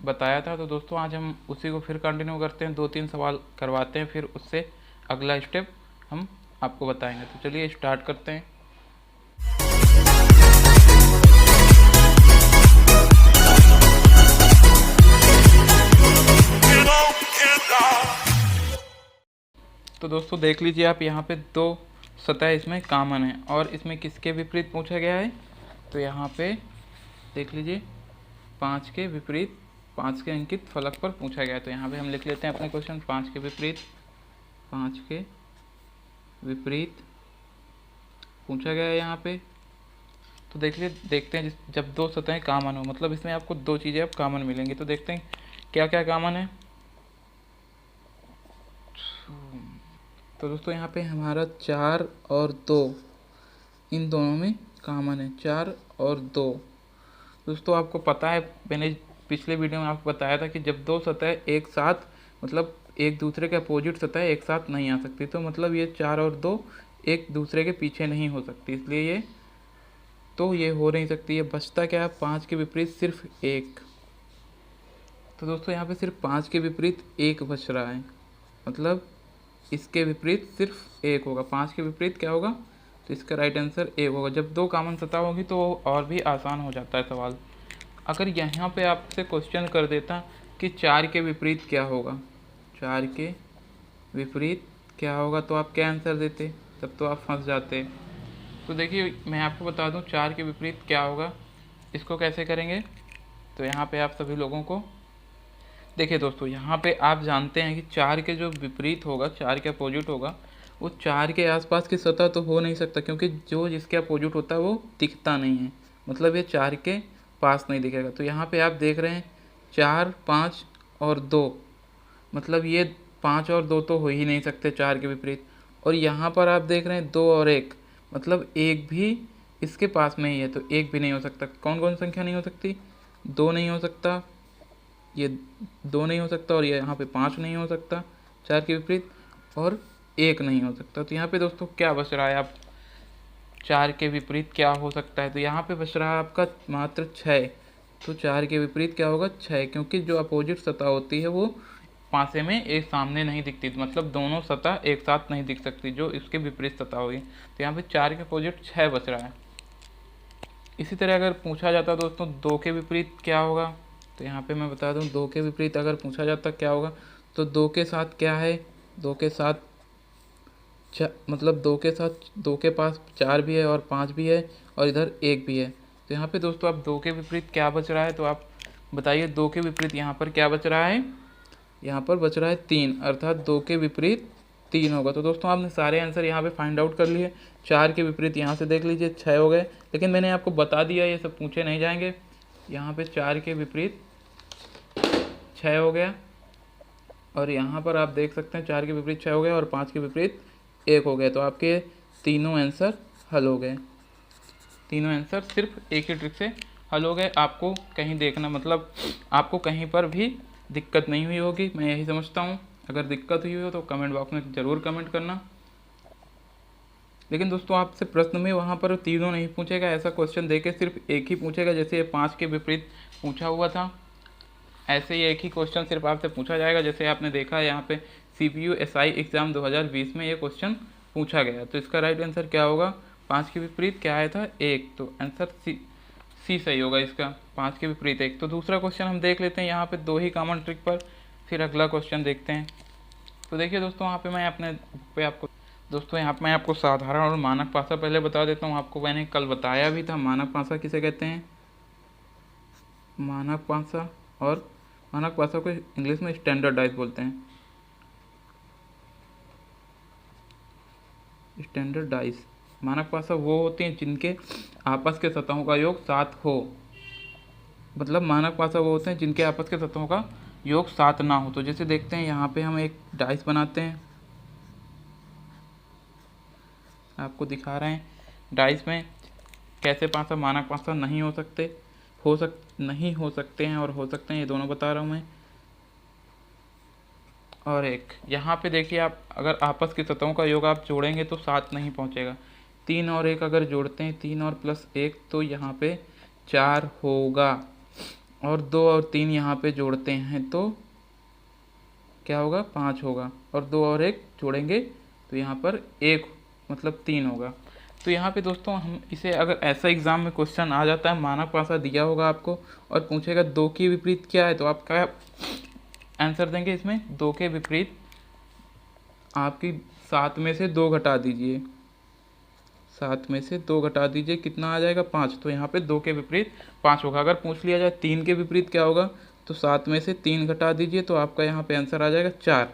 बताया था। तो दोस्तों आज हम उसी को फिर कंटिन्यू करते हैं, 2-3 सवाल करवाते हैं, फिर उससे अगला स्टेप हम आपको बताएंगे। तो चलिए स्टार्ट करते हैं। तो दोस्तों देख लीजिए आप, यहाँ पे 2 सतह इसमें कॉमन है और इसमें किसके विपरीत पूछा गया है। तो यहाँ पे देख लीजिए 5 के विपरीत, 5 के अंकित फलक पर पूछा गया है। तो यहाँ पे हम लिख लेते हैं अपने क्वेश्चन, 5 के विपरीत, 5 के विपरीत पूछा गया है यहाँ पे। तो देखते हैं जब 2 सतहें कॉमन हो, मतलब इसमें आपको 2 चीज़ें अब कॉमन मिलेंगी। तो देखते हैं क्या क्या कॉमन है। तो दोस्तों यहाँ पे हमारा 4 और 2, इन दोनों में कॉमन है, 4 और 2। दोस्तों आपको पता है, मैंने पिछले वीडियो में आपको बताया था कि जब 2 सतह एक साथ, मतलब एक दूसरे के अपोजिट सतह एक साथ नहीं आ सकती, तो मतलब ये 4 और 2 एक दूसरे के पीछे नहीं हो सकती, इसलिए ये हो नहीं सकती। ये बचता क्या है, 5 के विपरीत सिर्फ 1। तो दोस्तों यहाँ पे सिर्फ 5 के विपरीत 1 बच रहा है, मतलब इसके विपरीत सिर्फ 1 होगा। 5 के विपरीत क्या होगा, तो इसका राइट आंसर 1 होगा। जब 2 कॉमन सतह होगी तो और भी आसान हो जाता है सवाल। अगर यहाँ पे आपसे क्वेश्चन कर देता कि 4 के विपरीत क्या होगा, 4 के विपरीत क्या होगा, तो आप क्या आंसर देते, तब तो आप फंस जाते। तो देखिए मैं आपको बता दूं 4 के विपरीत क्या होगा, इसको कैसे करेंगे। तो यहाँ पे आप सभी लोगों को देखिए दोस्तों, यहाँ पे आप जानते हैं कि 4 के जो विपरीत होगा, 4 के अपोजिट होगा, वो 4 के आसपास की सतह तो हो नहीं सकता, क्योंकि जो जिसके अपोजिट होता है वो दिखता नहीं है, मतलब ये 4 के पास नहीं दिखेगा। तो यहाँ पे आप देख रहे हैं 4, 5 और 2, मतलब ये 5 और 2 तो हो ही नहीं सकते 4 के विपरीत। और यहाँ पर आप देख रहे हैं 2 और 1, मतलब 1 भी इसके पास में ही है, तो 1 भी नहीं हो सकता। कौन कौन संख्या नहीं हो सकती, 2 नहीं हो सकता, ये 2 नहीं हो सकता, और ये यहाँ पे 5 नहीं हो सकता 4 के विपरीत, और 1 नहीं हो सकता। तो यहाँ पे दोस्तों क्या बच रहा है, आप 4 के विपरीत क्या हो सकता है, तो यहाँ पे बच रहा है आपका मात्र 6। तो 4 के विपरीत क्या होगा, 6, क्योंकि जो अपोजिट सतह होती है वो पासे में एक सामने नहीं दिखती, मतलब दोनों सतह एक साथ नहीं दिख सकती जो इसके विपरीत सतह होगी। तो यहाँ पे 4 के अपोजिट 6 बच रहा है। इसी तरह अगर पूछा जाता दोस्तों 2 के विपरीत क्या होगा, तो यहाँ पे मैं बता दूँ 2 के विपरीत अगर पूछा जाता क्या होगा, तो 2 के साथ क्या है, 2 के साथ मतलब 2 के साथ 2 के पास 4 भी है और 5 भी है और इधर 1 भी है। तो यहाँ पे दोस्तों अब 2 के विपरीत क्या बच रहा है, तो आप बताइए 2 के विपरीत यहाँ पर क्या बच रहा है, यहाँ पर बच रहा है 3, अर्थात 2 के विपरीत 3 होगा। तो दोस्तों आपने सारे आंसर यहाँ पे फाइंड आउट कर लिए। 4 के विपरीत यहाँ से देख लीजिए 6 हो गए, लेकिन मैंने आपको बता दिया ये सब पूछे नहीं जाएंगे। यहाँ पे 4 के विपरीत 6 हो गया, और यहाँ पर आप देख सकते हैं 4 के विपरीत 6 हो गया और 5 के विपरीत 1 हो गया। तो आपके तीनों आंसर हल हो गए, तीनों आंसर सिर्फ एक ही ट्रिक से हल हो गए। आपको कहीं देखना, मतलब आपको कहीं पर भी दिक्कत नहीं हुई होगी, मैं यही समझता हूँ। अगर दिक्कत हुई हो तो कमेंट बॉक्स में ज़रूर कमेंट करना। लेकिन दोस्तों आपसे प्रश्न में वहाँ पर तीनों नहीं पूछेगा, ऐसा क्वेश्चन देके सिर्फ एक ही पूछेगा, जैसे ये 5 के विपरीत पूछा हुआ था, ऐसे ही एक ही क्वेश्चन सिर्फ आपसे पूछा जाएगा। जैसे आपने देखा है यहाँ पे CPU SI एग्ज़ाम 2020 में ये क्वेश्चन पूछा गया। तो इसका राइट आंसर क्या होगा, 5 के विपरीत क्या आया था, 1, तो आंसर सी सही होगा इसका, 5 के विपरीत 1। तो दूसरा क्वेश्चन हम देख लेते हैं, यहाँ पे 2 ही कॉमन ट्रिक पर, फिर अगला क्वेश्चन देखते हैं। तो देखिए दोस्तों यहाँ पे मैं अपने पे आपको दोस्तों यहाँ पे मैं आपको साधारण और मानक पासा पहले बता देता हूँ। आपको मैंने कल बताया भी था मानक पासा किसे कहते हैं, मानक पासा, और मानक पासा को इंग्लिश में स्टैंडर्डाइज बोलते हैं, स्टैंडर्डाइज। मानक पासा वो होते हैं जिनके आपस के सतहों का योग 7 हो, मतलब मानक पासा वो होते हैं जिनके आपस के सतहों का योग 7 ना हो। तो जैसे देखते हैं यहाँ पे हम एक डाइस बनाते हैं, आपको दिखा रहे हैं डाइस में कैसे पासा मानक पासा नहीं हो सकते, नहीं हो सकते हैं और हो सकते हैं, ये दोनों बता रहा हूँ मैं। और एक यहाँ पे देखिए, आप अगर आपस की सतहों का योग आप जोड़ेंगे तो 7 नहीं पहुँचेगा। 3 और 1 अगर जोड़ते हैं, 3 और +1, तो यहाँ पे 4 होगा। और 2 और 3 यहाँ पे जोड़ते हैं तो क्या होगा, 5 होगा, और 2 और 1 जोड़ेंगे तो यहाँ पर 1 मतलब 3 होगा। तो यहाँ पे दोस्तों हम इसे, अगर ऐसा एग्ज़ाम में क्वेश्चन आ जाता है, मानक पासा दिया होगा आपको और पूछेगा 2 के विपरीत क्या है, तो आप क्या आंसर देंगे इसमें? 2 के विपरीत आपकी 7 में से 2 घटा दीजिए, 7 में से 2 घटा दीजिए, कितना आ जाएगा? 5। तो यहाँ पे 2 के विपरीत 5 होगा। अगर पूछ लिया जाए 3 के विपरीत क्या होगा, तो 7 में से 3 घटा दीजिए, तो आपका यहाँ पे आंसर आ जाएगा 4।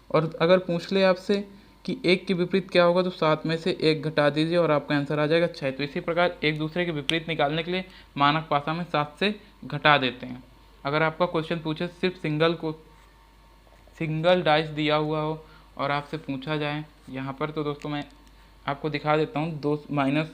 और अगर पूछ ले आपसे कि 1 के विपरीत क्या होगा, तो 7 में से 1 घटा दीजिए और आपका आंसर आ जाएगा 6। तो इसी प्रकार एक दूसरे के विपरीत निकालने के लिए मानक पासा में 7 से घटा देते हैं। अगर आपका क्वेश्चन पूछे सिर्फ सिंगल डाइस दिया हुआ हो और आपसे पूछा जाए यहाँ पर, तो दोस्तों मैं आपको दिखा देता हूँ। 2 माइनस,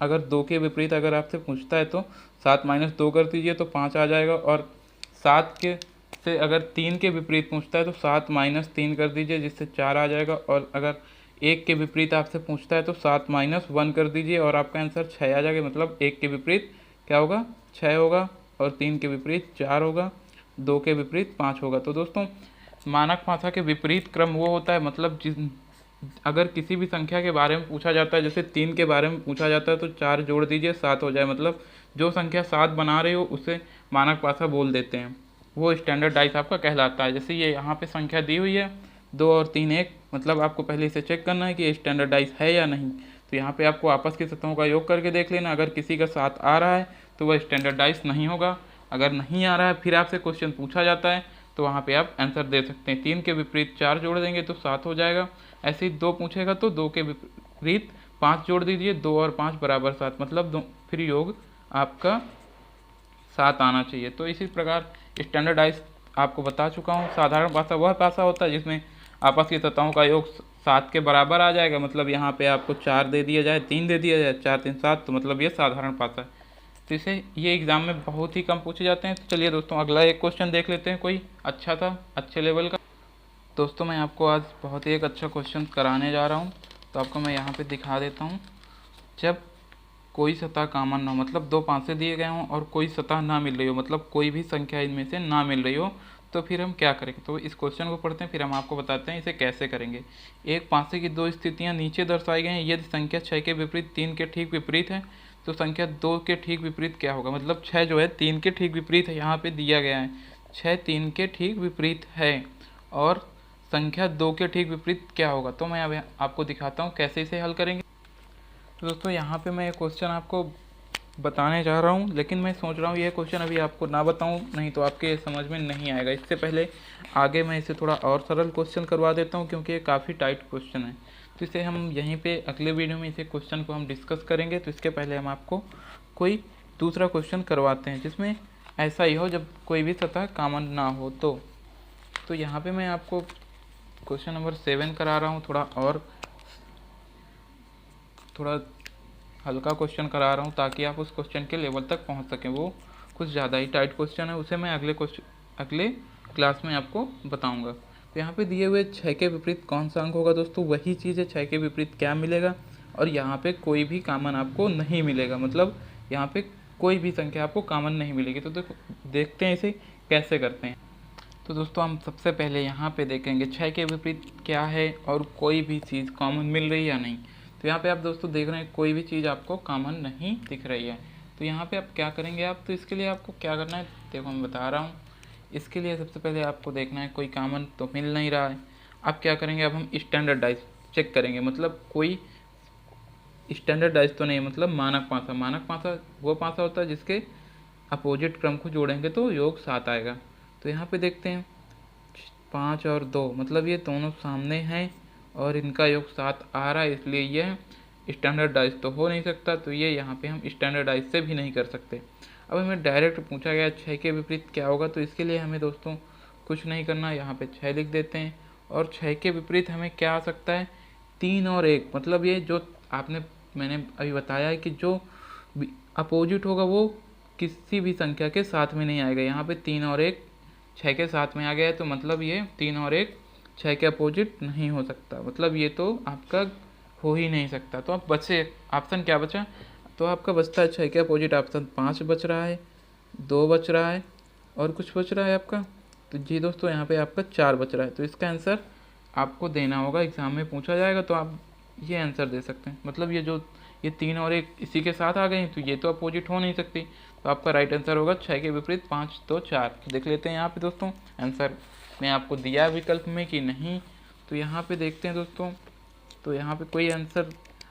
अगर 2 के विपरीत अगर आपसे पूछता है तो 7 माइनस 2 कर दीजिए तो 5 आ जाएगा। और 7 के से अगर 3 के विपरीत पूछता है तो 7 माइनस 3 कर दीजिए, जिससे 4 आ जाएगा। और अगर 1 के विपरीत आपसे पूछता है तो 7 माइनस 1 कर दीजिए और आपका आंसर 6 आ जाएगा। मतलब 1 के विपरीत क्या होगा, 6 होगा, और 3 के विपरीत 4 होगा, 2 के विपरीत 5 होगा। तो दोस्तों मानक पासा के विपरीत क्रम वो होता है, मतलब अगर किसी भी संख्या के बारे में पूछा जाता है, जैसे 3 के बारे में पूछा जाता है तो 4 जोड़ दीजिए 7 हो जाए, मतलब जो संख्या 7 बना रहे हो उसे मानक पासा बोल देते हैं, वो स्टैंडर्ड डाइस आपका कहलाता है। जैसे ये यहाँ पे संख्या दी हुई है 2 और 3 1, मतलब आपको पहले इसे चेक करना है कि ये स्टैंडर्ड डाइस है या नहीं। तो यहाँ पे आपको आपस की सतहों का योग करके देख लेना, अगर किसी का 7 आ रहा है तो वह स्टैंडर्ड डाइस नहीं होगा। अगर नहीं आ रहा है, फिर आपसे क्वेश्चन पूछा जाता है, तो वहाँ पे आप आंसर दे सकते हैं। 3 के विपरीत 4 जोड़ देंगे तो 7 हो जाएगा। ऐसे ही 2 पूछेगा तो 2 के विपरीत 5 जोड़ दीजिए, 2 और 5 बराबर 7, मतलब फिर योग आपका 7 आना चाहिए। तो इसी प्रकार स्टैंडर्डाइज आपको बता चुका हूँ। साधारण पासा वह पासा होता है जिसमें आपस की सतहों का योग 7 के बराबर आ जाएगा, मतलब यहाँ पे आपको 4 दे दिया जाए, 3 दे दिया जाए, 4 3 7, तो मतलब ये साधारण पासा है। तो इसे ये एग्ज़ाम में बहुत ही कम पूछे जाते हैं। तो चलिए दोस्तों अगला एक क्वेश्चन देख लेते हैं, कोई अच्छा था, अच्छे लेवल का। दोस्तों मैं आपको आज बहुत ही एक अच्छा क्वेश्चन कराने जा रहा हूँ, तो आपको मैं यहाँ पे दिखा देता हूँ। जब कोई सतह कॉमन ना हो, मतलब 2 पासे दिए गए हों और कोई सतह ना मिल रही हो, मतलब कोई भी संख्या इनमें से ना मिल रही हो, तो फिर हम क्या करेंगे। तो इस क्वेश्चन को पढ़ते हैं, फिर हम आपको बताते हैं इसे कैसे करेंगे। एक पासे की 2 स्थितियाँ नीचे दर्शाई गई हैं। यदि संख्या 6 के विपरीत 3 के ठीक विपरीत है, तो संख्या 2 के ठीक विपरीत क्या होगा। मतलब 6 जो है 3 के ठीक विपरीत है, यहाँ पे दिया गया है 6 3 के ठीक विपरीत है, और संख्या 2 के ठीक विपरीत क्या होगा। तो मैं अब आपको दिखाता हूँ कैसे इसे हल करेंगे। तो दोस्तों यहाँ पे मैं ये क्वेश्चन आपको बताने जा रहा हूँ, लेकिन मैं सोच रहा हूँ ये क्वेश्चन अभी आपको ना बताऊँ, नहीं तो आपके समझ में नहीं आएगा। इससे पहले आगे मैं इसे थोड़ा और सरल क्वेश्चन करवा देता हूँ, क्योंकि ये काफ़ी टाइट क्वेश्चन है। तो इसे हम यहीं पे अगले वीडियो में इसे क्वेश्चन को हम डिस्कस करेंगे। तो इसके पहले हम आपको कोई दूसरा क्वेश्चन करवाते हैं जिसमें ऐसा ही हो, जब कोई भी सतह कॉमन ना हो। तो यहाँ पर मैं आपको क्वेश्चन नंबर 7 करा रहा हूँ, थोड़ा हल्का क्वेश्चन करा रहा हूँ ताकि आप उस क्वेश्चन के लेवल तक पहुँच सकें। वो कुछ ज़्यादा ही टाइट क्वेश्चन है, उसे मैं अगले क्लास में आपको बताऊँगा। तो यहाँ पे दिए हुए 6 के विपरीत कौन सा अंक होगा दोस्तों, वही चीज़ है। 6 के विपरीत क्या मिलेगा, और यहाँ पे कोई भी कॉमन आपको नहीं मिलेगा, मतलब यहाँ पे कोई भी संख्या आपको कॉमन नहीं मिलेगी। तो देखते हैं इसे कैसे करते हैं। तो दोस्तों हम सबसे पहले यहाँ पे देखेंगे 6 के विपरीत क्या है और कोई भी चीज़ कॉमन मिल रही है या नहीं। तो यहाँ पे आप दोस्तों देख रहे हैं कोई भी चीज़ आपको कॉमन नहीं दिख रही है। तो यहाँ पे आप क्या करेंगे, आप तो इसके लिए आपको क्या करना है, देखो मैं बता रहा हूँ। इसके लिए सबसे पहले आपको देखना है कोई कॉमन तो मिल नहीं रहा है। अब क्या करेंगे, अब हम स्टैंडर्डाइज चेक करेंगे, मतलब कोई स्टैंडर्डाइज तो नहीं, मतलब मानक पासा। मानक पासा वो पासा होता है जिसके अपोजिट क्रम को जोड़ेंगे तो योग 7 आएगा। तो यहाँ पे देखते हैं 5 और 2, मतलब ये दोनों सामने हैं और इनका योग 7 आ रहा है, इसलिए यह स्टैंडर्डाइज तो हो नहीं सकता। तो ये यहाँ पे हम स्टैंडर्डाइज से भी नहीं कर सकते। अब हमें डायरेक्ट पूछा गया 6 के विपरीत क्या होगा, तो इसके लिए हमें दोस्तों कुछ नहीं करना, यहाँ पे 6 लिख देते हैं। और 6 के विपरीत हमें क्या आ सकता है, 3 और 1, मतलब ये जो मैंने अभी बताया है कि जो अपोजिट होगा वो किसी भी संख्या के साथ में नहीं आएगा। यहाँ पे 3 और 1 6 के साथ में आ गया है, तो मतलब ये 3 और 1 6 के अपोजिट नहीं हो सकता, मतलब ये तो आपका हो ही नहीं सकता। तो आप बचे ऑप्शन क्या बचा, तो आपका बचता है 6 के अपोजिट ऑप्शन 5 बच रहा है, 2 बच रहा है और कुछ बच रहा है आपका, तो जी दोस्तों यहाँ पे आपका 4 बच रहा है। तो इसका आंसर आपको देना होगा, एग्ज़ाम में पूछा जाएगा तो आप ये आंसर दे सकते हैं। मतलब ये 3 और 1 इसी के साथ आ गए हैं, तो ये तो अपोजिट हो नहीं सकती। तो आपका राइट आंसर होगा 6 के विपरीत 5 तो 4। देख लेते हैं यहाँ पे दोस्तों आंसर मैं आपको दिया विकल्प में कि नहीं। तो यहाँ पे देखते हैं दोस्तों, तो यहाँ पे कोई आंसर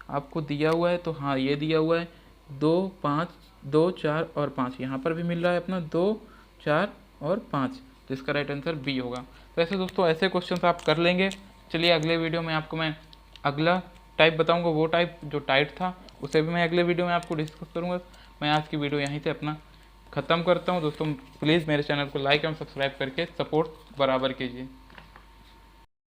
आपको दिया हुआ है, तो हाँ ये दिया हुआ है 2, 5, 2, 4 और 5। यहाँ पर भी मिल रहा है अपना 2, 4 और 5। तो इसका राइट आंसर बी होगा। तो ऐसे दोस्तों ऐसे क्वेश्चंस आप कर लेंगे। चलिए अगले वीडियो में आपको मैं अगला टाइप बताऊंगा, वो टाइप जो टाइट था उसे भी मैं अगले वीडियो में आपको डिस्कस करूंगा। मैं आज की वीडियो यहीं से अपना ख़त्म करता हूं दोस्तों। प्लीज़ मेरे चैनल को लाइक एंड सब्सक्राइब करके सपोर्ट बराबर कीजिए।